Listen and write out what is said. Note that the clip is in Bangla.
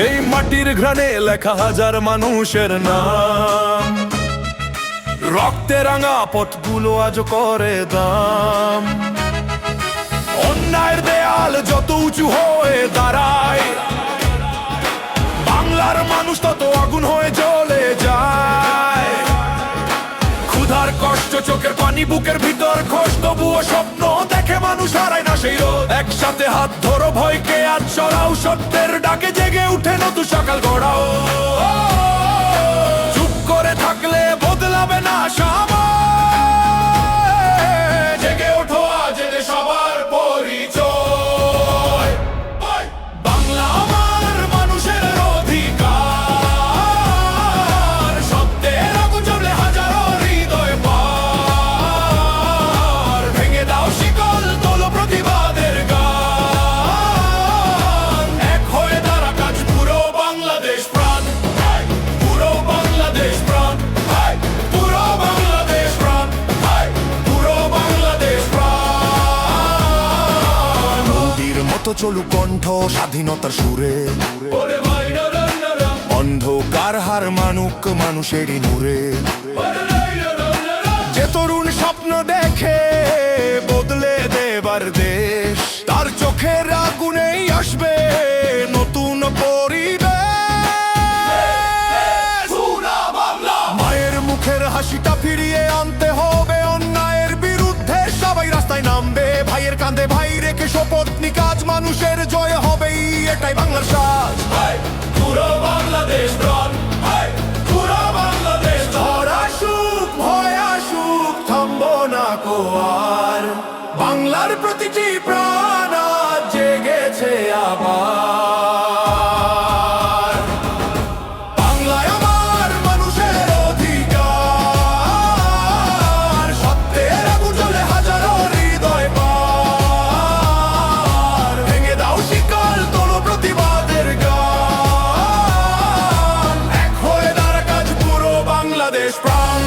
এই মাটির ঘ্রাণে লেখা হাজার মানুষের নাম, রক্তে রাঙা পথগুলো আজ করে দাম। অন্যায়ের দেয়াল যত উঁচু হয়ে দাঁড়ায়, বাংলার মানুষ তত আগুন হয়ে জ্বলে যায়। ক্ষুধার কষ্ট, চোখের পানি বুকের ভিতর খোঁজ, তবুও স্বপ্ন দেখে মানুষ হারায় না সেই রোদ। একসাথে হাত ধরো, ভয়কে আজ সরাও, সত্যের ডাকে জেগে উঠে নতুন সকাল গড়াও। চুপ করে থাকলে বদলাবে না সময়, জেগে ওঠো আজ এদের সবার পরিচয়। বাংলা আমার মানুষের অধিকার, সত্যের আগুন জ্বলে হাজারো হৃদয় পার। ভেঙে দাও শিকল, তোলো প্রতিবাদের গান, এক হয়ে দাঁড়া কাজ পুরো বাংলাদেশ প্রাণ, পুরো বাংলাদেশ প্রাণ, পুরো বাংলাদেশ প্রাণ, পুরো বাংলাদেশ প্রাণ। নদীর মতো চলুক কণ্ঠ স্বাধীনতার সুরে, অন্ধকার হার মানুক মানুষেরই নূরে। যে তরুণ স্বপ্ন দেখে বদলে দেবার দেশ, তার চোখের আগুনেই আসবে নতুন পরিবেশ। মায়ের মুখের হাসিটা ফিরিয়ে আনতে হবে, অন্যায়ের বিরুদ্ধে সবাই রাস্তায় নামবে। ভাইয়ের কাঁধে ভাই রেখে শপথ নিক আজ, মানুষের জয় হবেই, এটাই বাংলার সাজ। পুরো বাংলাদেশ প্রাণ, পুরো বাংলাদেশ। ঝড় আসুক ভয় আসুক থামবো না কো আর, বাংলার প্রতিটি প্রাণ আজ জেগেছে আবার। বাংলায় আমার মানুষের অধিকার, সত্যের আগুন জ্বলে হাজারো হৃদয় পার। ভেঙে দাও শিকল, তোলো প্রতিবাদের গান, এক হয়ে দাঁড়া কাজ পুরো বাংলাদেশ প্রাণ।